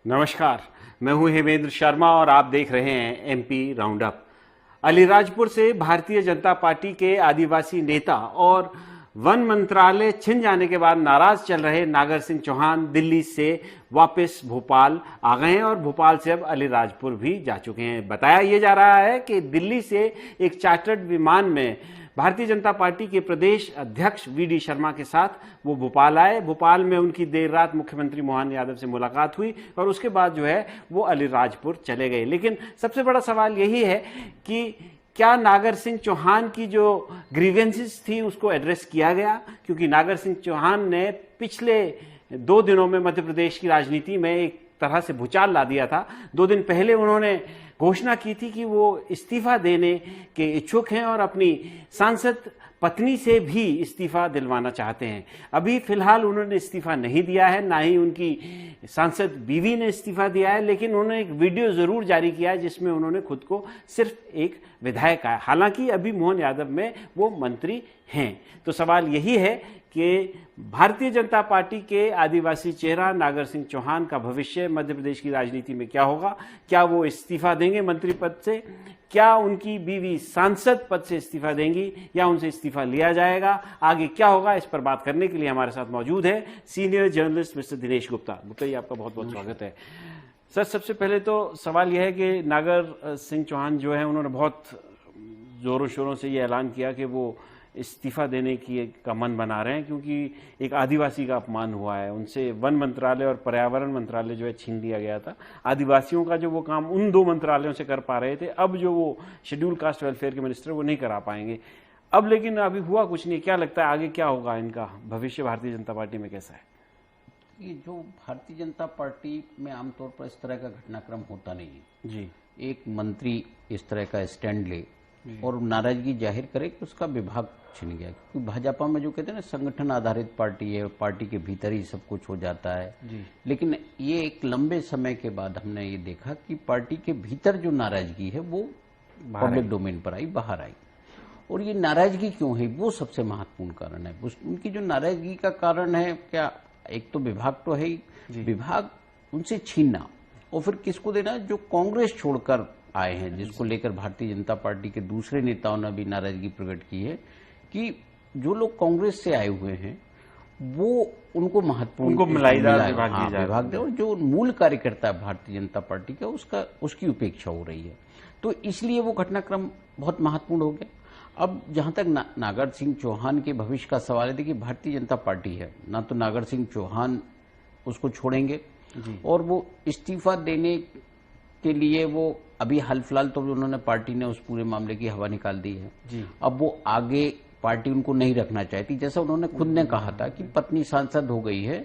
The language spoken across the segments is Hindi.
नमस्कार, मैं हूं हेमेंद्र शर्मा और आप देख रहे हैं एमपी राउंडअप। अलीराजपुर से भारतीय जनता पार्टी के आदिवासी नेता और वन मंत्रालय छिन जाने के बाद नाराज चल रहे नागर सिंह चौहान दिल्ली से वापस भोपाल आ गए हैं और भोपाल से अब अलीराजपुर भी जा चुके हैं। बताया यह जा रहा है कि दिल्ली से एक चार्टर्ड विमान में भारतीय जनता पार्टी के प्रदेश अध्यक्ष वीडी शर्मा के साथ वो भोपाल आए। भोपाल में उनकी देर रात मुख्यमंत्री मोहन यादव से मुलाकात हुई और उसके बाद जो है वो अलीराजपुर चले गए। लेकिन सबसे बड़ा सवाल यही है कि क्या नागर सिंह चौहान की जो ग्रीवेंसेस थी उसको एड्रेस किया गया, क्योंकि नागर सिंह चौहान ने पिछले 2 दिनों में मध्य प्रदेश की राजनीति में एक तरह से भूचाल ला दिया था। 2 दिन पहले उन्होंने घोषणा की थी कि वो इस्तीफा देने के इच्छुक हैं और अपनी सांसद पत्नी से भी इस्तीफा दिलवाना चाहते हैं। अभी फिलहाल उन्होंने इस्तीफा नहीं दिया है, ना ही उनकी सांसद बीवी ने इस्तीफा दिया है, लेकिन उन्होंने एक वीडियो जरूर जारी किया है जिसमें उन्होंने खुद को सिर्फ एक विधायक कहा। हालांकि अभी मोहन यादव में वो मंत्री हैं। तो सवाल यही है कि भारतीय जनता पार्टी के आदिवासी चेहरा नागर सिंह चौहान का भविष्य मध्य प्रदेश की राजनीति में क्या होगा। क्या वो इस्तीफा देंगे मंत्री पद से, क्या उनकी बीवी सांसद पद से इस्तीफा देंगी या उनसे इस्तीफा लिया जाएगा, आगे क्या होगा, इस पर बात करने के लिए हमारे साथ मौजूद है senior journalist mister Dinesh Gupta. Gupta ji, आपका बहुत बहुत स्वागत है। सर, सबसे पहले तो सवाल यह है कि नागर सिंह चौहान जो है उन्होंने बहुत जोरों शोरों से ये ऐलान किया कि वो इस्तीफा देने का मन बना रहे हैं, क्योंकि एक आदिवासी का अपमान हुआ है। उनसे वन मंत्रालय और पर्यावरण मंत्रालय जो है छीन लिया गया था। आदिवासियों का जो वो काम उन 2 मंत्रालयों से कर पा रहे थे, अब जो वो शेड्यूल कास्ट वेलफेयर के मिनिस्टर वो नहीं करा पाएंगे अब। लेकिन अभी हुआ कुछ नहीं। क्या लगता है आगे क्या होगा, इनका भविष्य भारतीय जनता पार्टी में कैसा है? ये जो भारतीय जनता पार्टी में आमतौर पर इस तरह का घटनाक्रम होता नहीं है जी। एक मंत्री इस तरह का स्टैंड ले और नाराजगी जाहिर करे कि उसका विभाग छिन गया, क्योंकि भाजपा में जो कहते हैं ना संगठन आधारित पार्टी है, पार्टी के भीतर ही सब कुछ हो जाता है जी। लेकिन ये एक लंबे समय के बाद हमने ये देखा कि पार्टी के भीतर जो नाराजगी है वो पब्लिक डोमेन पर आई, बाहर आई। और ये नाराजगी क्यों है, वो सबसे महत्वपूर्ण कारण है। उनकी जो नाराजगी का कारण है, क्या एक तो विभाग तो है ही, विभाग उनसे छीनना और फिर किसको देना, जो कांग्रेस छोड़कर आए हैं, जिसको लेकर भारतीय जनता पार्टी के दूसरे नेताओं ने भी नाराजगी प्रकट की है कि जो लोग कांग्रेस से आए हुए हैं वो उनको महत्वपूर्ण विभाग दे और जो मूल कार्यकर्ता है भारतीय जनता पार्टी का उसकी उपेक्षा हो रही है। तो इसलिए वो घटनाक्रम बहुत महत्वपूर्ण हो गया। अब जहां तक नागर सिंह चौहान के भविष्य का सवाल है, देखिए भारतीय जनता पार्टी है ना, तो नागर सिंह चौहान उसको छोड़ेंगे और वो इस्तीफा देने के लिए वो अभी हाल फिलहाल तो उन्होंने पार्टी ने उस पूरे मामले की हवा निकाल दी है जी। अब वो आगे पार्टी उनको नहीं रखना चाहती, जैसा उन्होंने खुद ने कहा था कि पत्नी सांसद हो गई है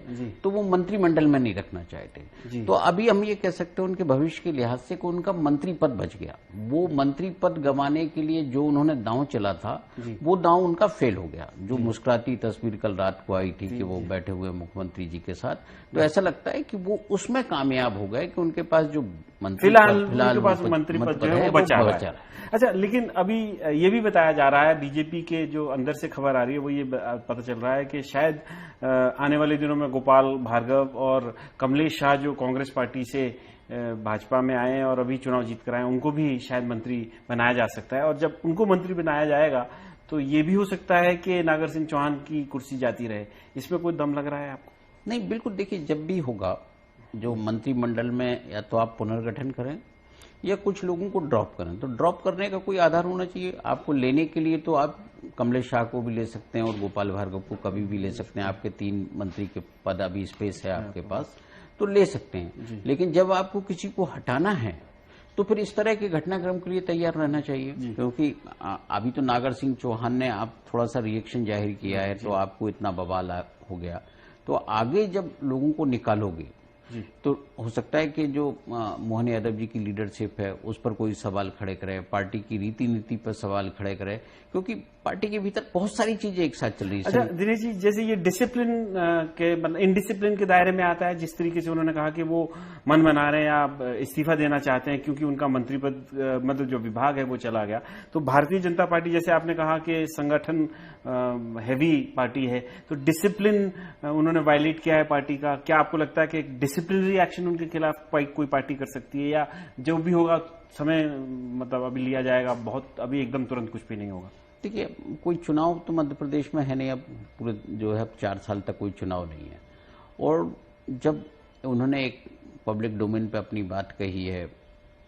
तो वो मंत्रिमंडल में नहीं रखना चाहते। तो अभी हम ये कह सकते हैं उनके भविष्य के लिहाज से कि उनका मंत्री पद बच गया। वो मंत्री पद गंवाने के लिए जो उन्होंने दांव चला था वो दांव उनका फेल हो गया। जो मुस्कुराती तस्वीर कल रात को आई थी कि वो बैठे हुए मुख्यमंत्री जी के साथ, तो ऐसा लगता है कि वो उसमें कामयाब हो गए कि उनके पास जो फिलहाल मंत्री पद जो है वो बचा है। अच्छा, लेकिन अभी ये भी बताया जा रहा है, बीजेपी के जो अंदर से खबर आ रही है वो ये पता चल रहा है कि शायद आने वाले दिनों में गोपाल भार्गव और कमलेश शाह जो कांग्रेस पार्टी से भाजपा में आए और अभी चुनाव जीत कर आए, उनको भी शायद मंत्री बनाया जा सकता है। और जब उनको मंत्री बनाया जाएगा तो ये भी हो सकता है कि नागर सिंह चौहान की कुर्सी जाती रहे। इसमें कोई दम लग रहा है आपको? नहीं, बिल्कुल। देखिए, जब भी होगा जो मंत्रिमंडल में या तो आप पुनर्गठन करें या कुछ लोगों को ड्रॉप करें, तो ड्रॉप करने का कोई आधार होना चाहिए। आपको लेने के लिए तो आप कमलेश शाह को भी ले सकते हैं और गोपाल भार्गव को कभी भी ले सकते हैं। आपके 3 मंत्री के पद अभी स्पेस है आपके पास, तो ले सकते हैं। लेकिन जब आपको किसी को हटाना है तो फिर इस तरह के घटनाक्रम के लिए तैयार रहना चाहिए, क्योंकि अभी तो नागर सिंह चौहान ने आप थोड़ा सा रिएक्शन जाहिर किया है तो आपको इतना बवाल हो गया। तो आगे जब लोगों को निकालोगे तो हो सकता है कि जो मोहन यादव जी की लीडरशिप है उस पर कोई सवाल खड़े करे, पार्टी की रीति नीति पर सवाल खड़े करे, क्योंकि पार्टी के भीतर बहुत सारी चीजें एक साथ चल रही है। अच्छा दिनेश जी, जैसे ये डिसिप्लिन के इनडिसिप्लिन के दायरे में आता है, जिस तरीके से उन्होंने कहा कि वो मन बना रहे हैं या इस्तीफा देना चाहते हैं क्योंकि उनका मंत्री पद मतलब जो विभाग है वो चला गया। तो भारतीय जनता पार्टी, जैसे आपने कहा कि संगठन हैवी पार्टी है, तो डिसिप्लिन उन्होंने वायलेट किया है पार्टी का। क्या आपको लगता है कि डिसिप्लिनरी एक्शन उनके खिलाफ कोई पार्टी कर सकती है, या जो भी होगा समय मतलब अभी लिया जाएगा, बहुत अभी एकदम तुरंत कुछ भी नहीं होगा? देखिए, कोई चुनाव तो मध्य प्रदेश में है नहीं, अब पूरे जो है 4 साल तक कोई चुनाव नहीं है। और जब उन्होंने एक पब्लिक डोमेन पे अपनी बात कही है,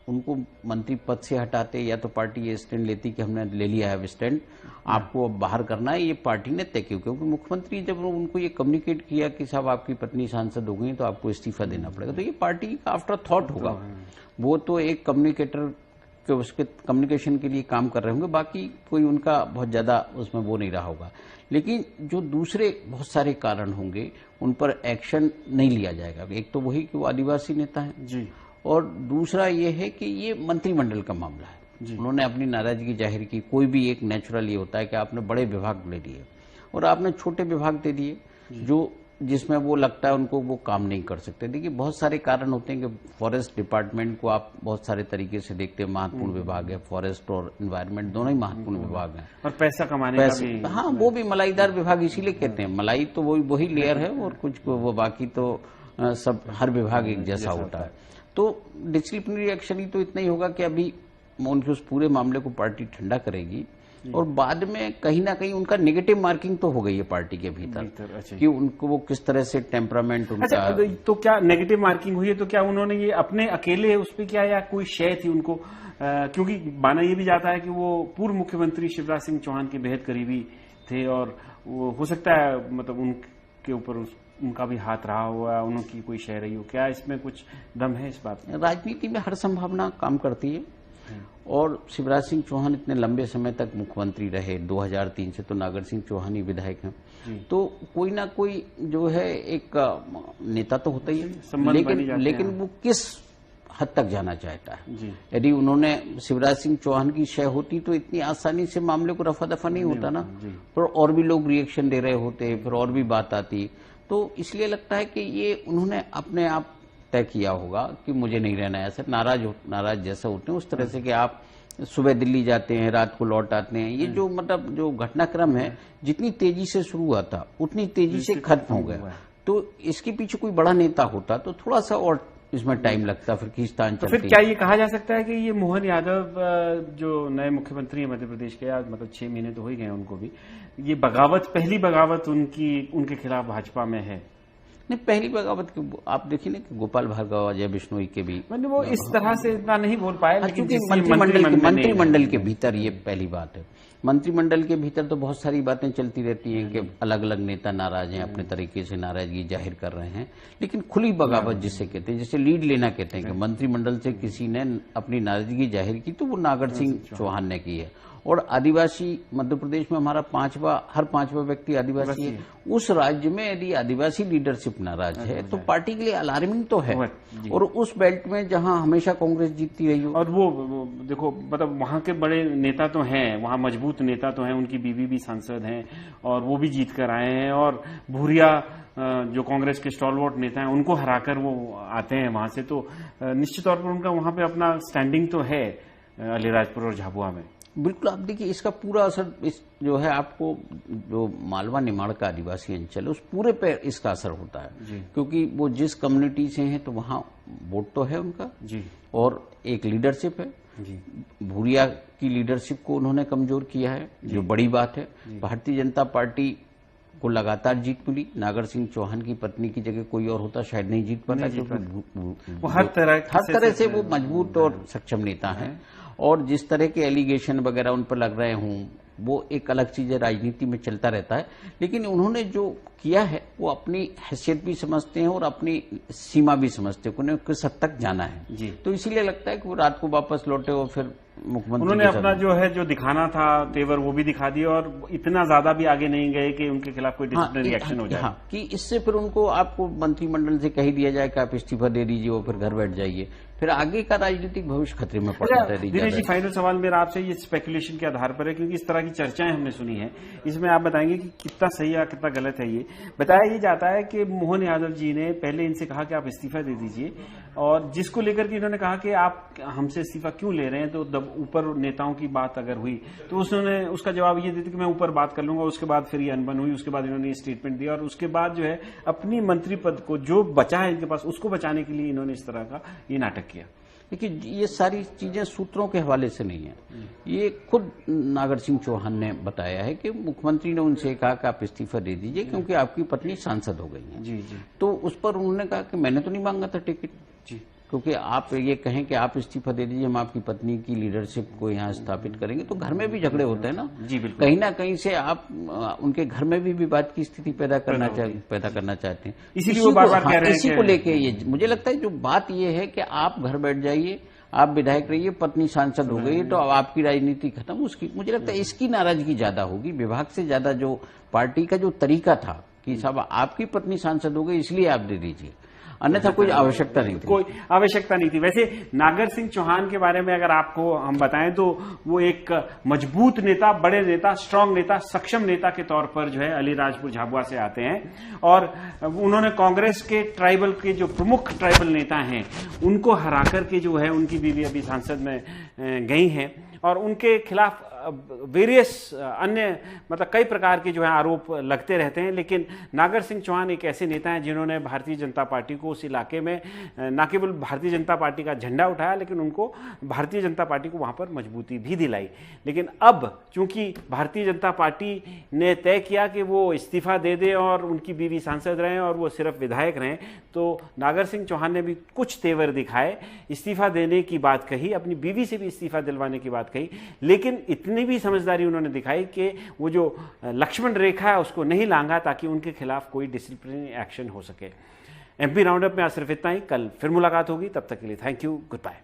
उनको मंत्री पद से हटाते या तो पार्टी ये स्टैंड लेती कि हमने ले लिया है स्टैंड, आपको अब बाहर करना है, ये पार्टी ने तय किया। क्योंकि मुख्यमंत्री जब उनको ये कम्युनिकेट किया कि साहब आपकी पत्नी सांसद हो गई तो आपको इस्तीफा देना पड़ेगा, तो ये पार्टी का आफ्टर थॉट होगा। वो तो एक कम्युनिकेटर के उसके कम्युनिकेशन के लिए काम कर रहे होंगे, बाकी कोई उनका बहुत ज्यादा उसमें वो नहीं रहा होगा। लेकिन जो दूसरे बहुत सारे कारण होंगे उन पर एक्शन नहीं लिया जाएगा। एक तो वही कि वो आदिवासी नेता है जी, और दूसरा ये है कि ये मंत्रिमंडल का मामला है। उन्होंने अपनी नाराजगी जाहिर की। कोई भी एक नेचुरल ये होता है कि आपने बड़े विभाग ले लिए और आपने छोटे विभाग दे दिए जो जिसमें वो लगता है उनको वो काम नहीं कर सकते। देखिए, बहुत सारे कारण होते हैं कि फॉरेस्ट डिपार्टमेंट को आप बहुत सारे तरीके से देखते हैं, महत्वपूर्ण विभाग है। फॉरेस्ट और एनवायरमेंट दोनों ही महत्वपूर्ण विभाग हैं। और पैसा कमाने का भी, हाँ, वो भी मलाईदार विभाग इसीलिए कहते हैं। मलाई तो वही लेयर है और कुछ वो बाकी तो सब हर विभाग एक जैसा होता है। तो डिसिप्लिनरी एक्शन ही तो इतना ही होगा कि अभी उनके उस पूरे मामले को पार्टी ठंडा करेगी और बाद में कहीं ना कहीं उनका नेगेटिव मार्किंग तो हो गई है पार्टी के भीतर। अच्छा। कि उनको वो किस तरह से टेम्परामेंट उनका। अच्छा, तो क्या नेगेटिव मार्किंग हुई है? तो क्या उन्होंने ये अपने अकेले उस पर किया या कोई शय थी उनको? क्योंकि माना ये भी जाता है कि वो पूर्व मुख्यमंत्री शिवराज सिंह चौहान के बेहद करीबी थे और वो हो सकता है मतलब उनके ऊपर उनका भी हाथ रहा हुआ, उनकी कोई शय रही हो। क्या इसमें कुछ दम है इस बात में? राजनीति में हर संभावना काम करती है और शिवराज सिंह चौहान इतने लंबे समय तक मुख्यमंत्री रहे, 2003 से तो नागर सिंह चौहान ही विधायक हैं, तो कोई ना कोई जो है एक नेता तो होता ही है। लेकिन वो किस हद तक जाना चाहता है। यदि उन्होंने शिवराज सिंह चौहान की शय होती तो इतनी आसानी से मामले को रफा दफा नहीं होता ना, पर और भी लोग रिएक्शन दे रहे होते, फिर और भी बात आती। तो इसलिए लगता है कि ये उन्होंने अपने आप तय किया होगा कि मुझे नहीं रहना है। ऐसा नाराज जैसा होते हैं उस तरह से कि आप सुबह दिल्ली जाते हैं, रात को लौट आते हैं। ये जो मतलब जो घटनाक्रम है जितनी तेजी से शुरू हुआ था उतनी तेजी से खत्म हो गया। तो इसके पीछे कोई बड़ा नेता होता तो थोड़ा सा और इसमें टाइम लगता, फिर खींचतान चलती। तो फिर क्या ये कहा जा सकता है कि ये मोहन यादव जो नए मुख्यमंत्री हैं मध्य प्रदेश के, मतलब 6 महीने तो हो ही गए उनको भी, ये बगावत, पहली बगावत उनके खिलाफ भाजपा में है? नहीं, पहली बगावत आप देखिए ना कि गोपाल भार्गव, अजय बिश्नोई के भी मतलब वो इस तरह से इतना नहीं बोल पाए, लेकिन मंत्रिमंडल के भीतर ये पहली बात है। मंत्रिमंडल के भीतर तो बहुत सारी बातें चलती रहती हैं कि अलग अलग नेता नाराज हैं, अपने तरीके से नाराजगी जाहिर कर रहे हैं। लेकिन खुली बगावत जिसे कहते हैं, जैसे लीड लेना कहते हैं कि मंत्रिमंडल से किसी ने अपनी नाराजगी जाहिर की, तो वो नागर सिंह चौहान ने की है। और आदिवासी मध्य प्रदेश में हमारा हर पांचवा व्यक्ति आदिवासी है। उस राज्य में यदि आदिवासी लीडरशिप नाराज है तो पार्टी के लिए अलार्मिंग तो है। और उस बेल्ट में जहां हमेशा कांग्रेस जीतती रही हो, और वो देखो मतलब वहां के बड़े नेता तो हैं, वहां मजबूत नेता तो हैं, उनकी बीवी भी सांसद हैं और वो भी जीत कर आए हैं। और भूरिया जो कांग्रेस के स्टॉलवर्ट नेता हैं उनको हराकर वो आते हैं वहां से, तो निश्चित तौर पर उनका वहां पे अपना स्टैंडिंग तो है अलीराजपुर और झाबुआ में। बिल्कुल। आप देखिए इसका पूरा असर इस जो है आपको जो मालवा निमाड़ का आदिवासी अंचल है उस पूरे पे इसका असर होता है, क्योंकि वो जिस कम्युनिटी से हैं तो वहाँ वोट तो है उनका जी, और एक लीडरशिप है जी। भूरिया की लीडरशिप को उन्होंने कमजोर किया है, जो बड़ी बात है। भारतीय जनता पार्टी को लगातार जीत मिली। नागर सिंह चौहान की पत्नी की जगह कोई और होता शायद नहीं जीत पाता, क्योंकि हर तरह से वो मजबूत और सक्षम नेता हैं। और जिस तरह के एलिगेशन वगैरह उन पर लग रहे हों वो एक अलग चीज है, राजनीति में चलता रहता है। लेकिन उन्होंने जो किया है वो अपनी हैसियत भी समझते हैं और अपनी सीमा भी समझते हैं, उन्हें किस हद तक जाना है जी। तो इसीलिए लगता है कि वो रात को वापस लौटे और फिर मुख्यमंत्री उन्होंने अपना जो है जो दिखाना था तेवर वो भी दिखा दिया और इतना ज्यादा भी आगे नहीं गए कि उनके खिलाफ कोई डिसिप्लिनरी एक्शन हो जाए। हाँ, कि इससे फिर उनको आपको मंत्रिमंडल से कह दिया जाए कि आप इस्तीफा दे दीजिए और फिर घर बैठ जाइए, फिर आगे का राजनीतिक भविष्य खतरे में पड़ जाता है। दिनेश जी, फाइनल सवाल मेरा आपसे ये स्पेकुलेशन के आधार पर है, क्योंकि इस तरह की चर्चाएं हमने सुनी है, इसमें आप बताएंगे कि कितना सही या कितना गलत है। ये बताया जाता है कि मोहन यादव जी ने पहले इनसे कहा कि आप इस्तीफा दे दीजिए, और जिसको लेकर के इन्होंने कहा कि आप हमसे इस्तीफा क्यों ले रहे हैं, तो द मतलब ऊपर नेताओं की बात अगर हुई तो उसने उसका जवाब ये देते कि मैं ऊपर बात कर लूंगा। उसके बाद फिर ये अनबन हुई, उसके बाद इन्होंने स्टेटमेंट दिया और उसके बाद जो है अपनी मंत्री पद को जो बचा है इनके पास उसको बचाने के लिए इन्होंने इस तरह का ये नाटक किया। देखिए, ये सारी चीजें सूत्रों के हवाले से नहीं है, ये खुद नागर सिंह चौहान ने बताया है कि मुख्यमंत्री ने उनसे कहा कि आप इस्तीफा दे दीजिए क्योंकि आपकी पत्नी सांसद हो गई है। जी जी। तो उस पर उन्होंने कहा कि मैंने तो नहीं मांगा था टिकट जी, क्योंकि आप ये कहें कि आप इस्तीफा दे दीजिए, हम आपकी पत्नी की लीडरशिप को यहाँ स्थापित करेंगे, तो घर में भी झगड़े होते हैं ना। जी बिल्कुल। कहीं ना कहीं से आप उनके घर में भी विवाद की स्थिति पैदा करना चाहते हैं। इसीलिए वो बार-बार कह रहे हैं इसी को लेके ये मुझे लगता है जो बात ये है कि आप घर बैठ जाइए, आप विधायक रहिए, पत्नी सांसद हो गई तो अब आपकी राजनीति खत्म। उसकी मुझे लगता है इसकी नाराजगी ज्यादा होगी, विभाग से ज्यादा जो पार्टी का जो तरीका था कि साहब आपकी पत्नी सांसद हो गई इसलिए आप दे दीजिए, अन्यथा कोई आवश्यकता नहीं थी। कोई आवश्यकता नहीं थी। वैसे नागर सिंह चौहान के बारे में अगर आपको हम बताएं तो वो एक मजबूत नेता, बड़े नेता, स्ट्रांग नेता, सक्षम नेता के तौर पर जो है अलीराजपुर झाबुआ से आते हैं और उन्होंने कांग्रेस के ट्राइबल के जो प्रमुख ट्राइबल नेता हैं उनको हरा करके जो है उनकी बीवी अभी सांसद में गई हैं और उनके खिलाफ वेरियस अन्य मतलब कई प्रकार के जो है आरोप लगते रहते हैं। लेकिन नागर सिंह चौहान एक ऐसे नेता हैं जिन्होंने भारतीय जनता पार्टी को उस इलाके में न केवल भारतीय जनता पार्टी का झंडा उठाया लेकिन उनको भारतीय जनता पार्टी को वहां पर मजबूती भी दिलाई। लेकिन अब चूंकि भारतीय जनता पार्टी ने तय किया कि वो इस्तीफा दे दें और उनकी बीवी सांसद रहें और वो सिर्फ विधायक रहें, तो नागर सिंह चौहान ने भी कुछ तेवर दिखाए, इस्तीफा देने की बात कही, अपनी बीवी से भी इस्तीफा दिलवाने की बात कही, लेकिन इतनी भी समझदारी उन्होंने दिखाई कि वो जो लक्ष्मण रेखा है उसको नहीं लांघा ताकि उनके खिलाफ कोई डिसिप्लिनरी एक्शन हो सके। एमपी राउंडअप में आज सिर्फ इतना ही। कल फिर मुलाकात होगी, तब तक के लिए थैंक यू, गुड बाय।